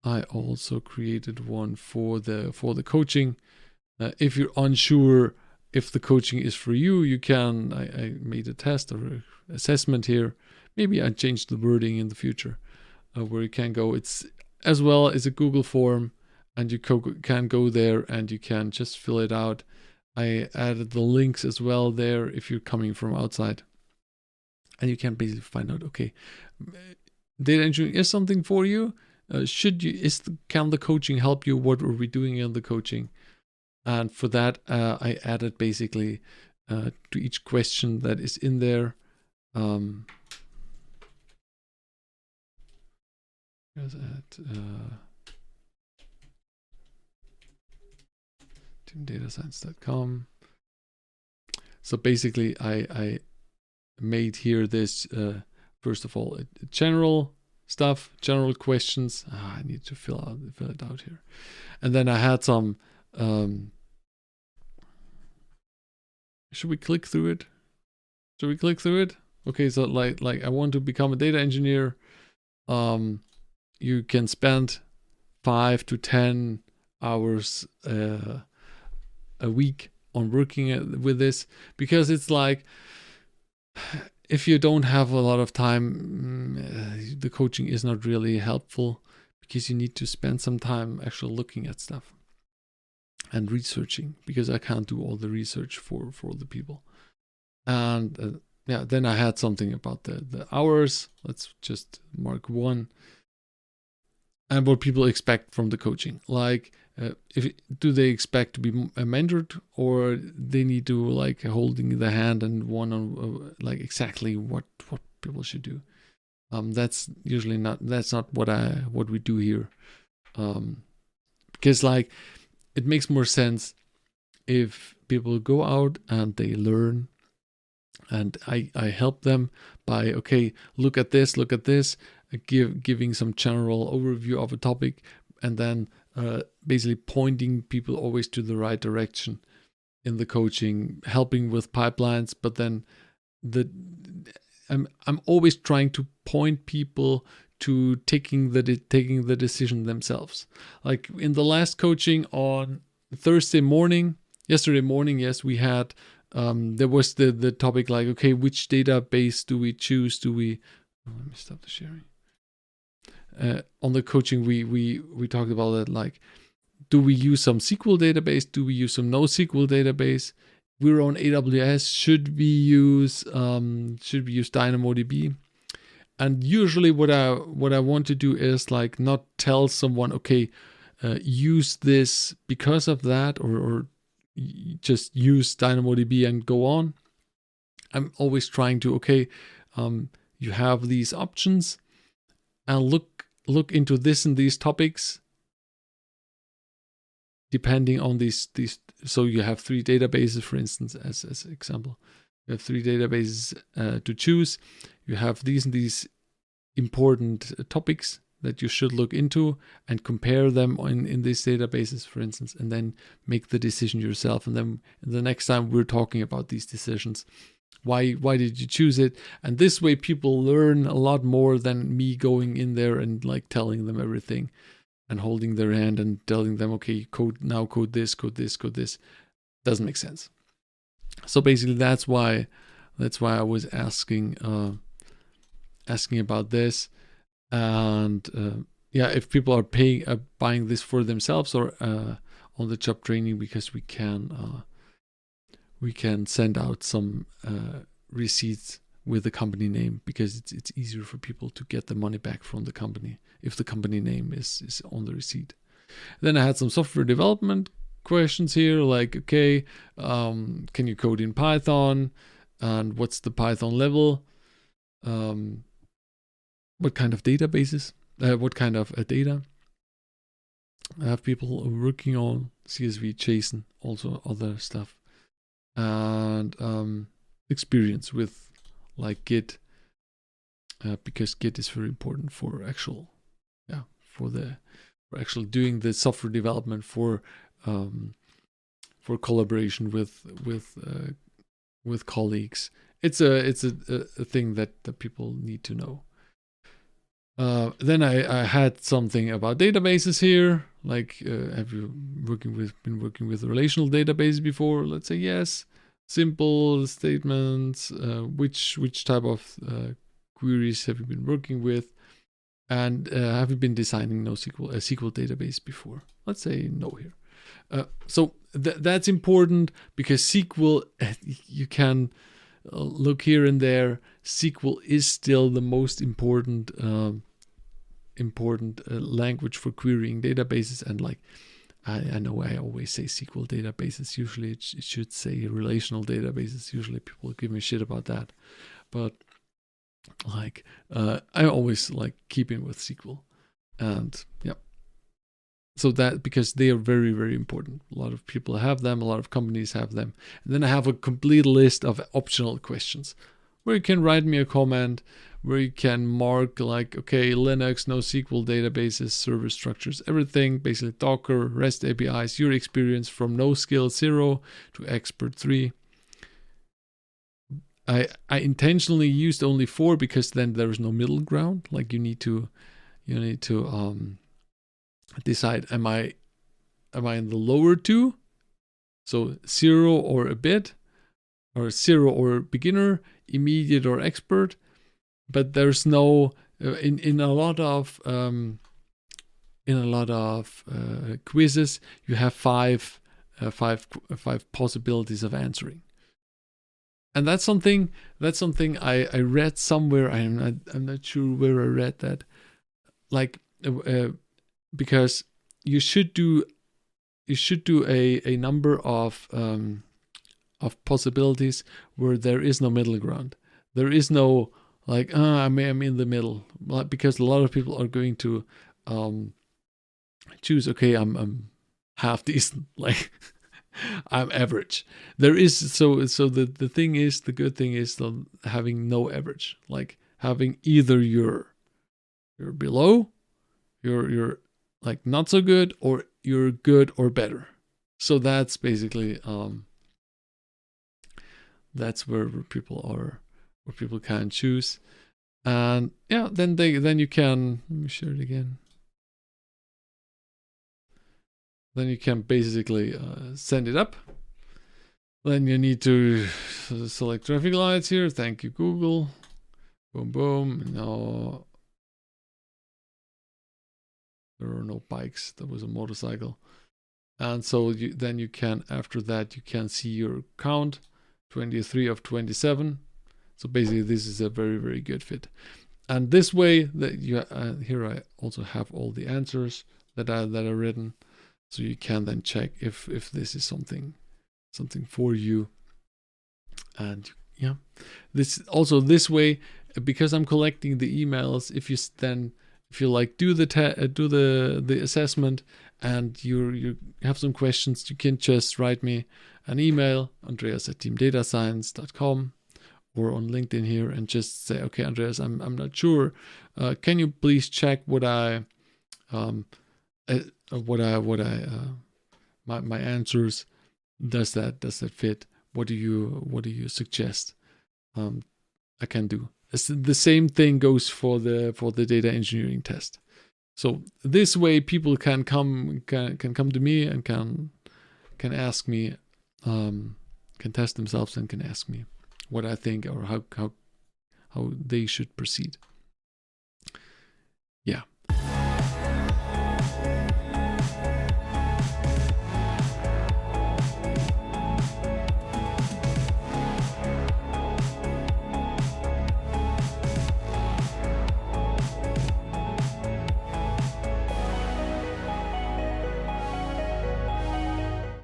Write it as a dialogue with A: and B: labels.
A: I also created one for the coaching. If you're unsure if the coaching is for you, you can. I made a test or assessment here. Maybe I changed the wording in the future, where you can go. It's as well as a Google form, and you can go there and you can just fill it out. I added the links as well there if you're coming from outside, and you can basically find out, okay, data engineering is something for you. Can the coaching help you? What are we doing in the coaching? And for that, I added basically to each question that is in there. Here's at teamdatascience.com. So basically, I made here this, first of all, general stuff, general questions. I need to fill it out here. And then I had some, should we click through it? Okay, so like I want to become a data engineer. You can spend 5 to 10 hours a week on working with this, because it's like, if you don't have a lot of time, the coaching is not really helpful, because you need to spend some time actually looking at stuff and researching, because I can't do all the research for the people. And yeah, then I had something about the hours. Let's just mark 1. And what people expect from the coaching. Like, do they expect to be mentored, or they need to like holding the hand and like exactly what people should do. That's usually not what we do here. Because like, it makes more sense if people go out and they learn, and I help them by, okay, look at this, giving some general overview of a topic, and then basically pointing people always to the right direction in the coaching, helping with pipelines. But then I'm always trying to point people to taking the decision themselves. Like in the last coaching on yesterday morning, yes, we had there was the topic like, okay, which database do we choose? Let me stop the sharing. On the coaching, we talked about that, like, do we use some SQL database? Do we use some NoSQL database? We're on AWS. Should we use DynamoDB? And usually, what I want to do is like not tell someone, okay, use this because of that, or just use DynamoDB and go on. I'm always trying to, okay, you have these options, and look into this and these topics, depending on these. So you have 3 databases, for instance, as an example. You have 3 databases to choose. You have these and these important topics that you should look into, and compare them in these databases, for instance, and then make the decision yourself. And then the next time we're talking about these decisions, why did you choose it? And this way people learn a lot more than me going in there and like telling them everything and holding their hand and telling them, okay, code this. Doesn't make sense. So basically that's why I was asking about this. And yeah, if people are buying this for themselves or on the job training, because we can send out some receipts with the company name, because it's easier for people to get the money back from the company if the company name is on the receipt. Then I had some software development questions here, like, okay, can you code in Python, and what's the Python level? What kind of databases? What kind of data? I have people working on CSV, JSON, also other stuff, and experience with like Git, because Git is very important for actually doing the software development for collaboration with colleagues. It's a thing that people need to know. Then I had something about databases here, like have you been working with relational databases before? Let's say yes. Simple statements. Which type of queries have you been working with? And have you been designing a SQL database before? Let's say no here. So that's important because SQL, you can look here and there. SQL is still the most important language for querying databases. And like I know I always say SQL databases. Usually it should say relational databases. Usually people give me shit about that, but like I always like keeping with SQL. And yeah, so that, because they are very, very important. A lot of people have them, a lot of companies have them. And then I have a complete list of optional questions where you can write me a comment, where you can mark like, okay, Linux, NoSQL databases, server structures, everything, basically Docker, REST APIs, your experience from no skill 0 to expert 3. I intentionally used only 4 because then there is no middle ground. Like you need to decide, am I in the lower 2? So 0 or a bit, or 0 or beginner, immediate or expert. But there's no in a lot of quizzes you have five possibilities of answering, and that's something I read somewhere. I'm not sure where I read that. Like because you should do a number of possibilities where there is no middle ground. There is no like, I'm in the middle, because a lot of people are going to choose, okay, I'm half decent, like I'm average. There is the thing is, the good thing is having no average, like having either you're below, you're like not so good, or you're good or better. So that's basically that's where people are, where people can choose. And yeah, then you can, let me share it again. Then you can basically send it up. Then you need to select traffic lights here. Thank you, Google. Boom, boom. No, there are no bikes. There was a motorcycle. And so then you can, after that, you can see your count, 23 of 27. So basically, this is a very, very good fit. And this way, that you here I also have all the answers that are written, so you can then check if this is something for you. And yeah, this way, because I'm collecting the emails, if you like do the assessment and you have some questions, you can just write me an email, andreas@teamdatascience.com, or on LinkedIn here, and just say, okay, Andreas, I'm not sure. Can you please check my answers? Does that fit? What do you suggest I can do? The same thing goes for the data engineering test. So this way, people can come to me and can ask me, can test themselves and can ask me what I think, or how they should proceed.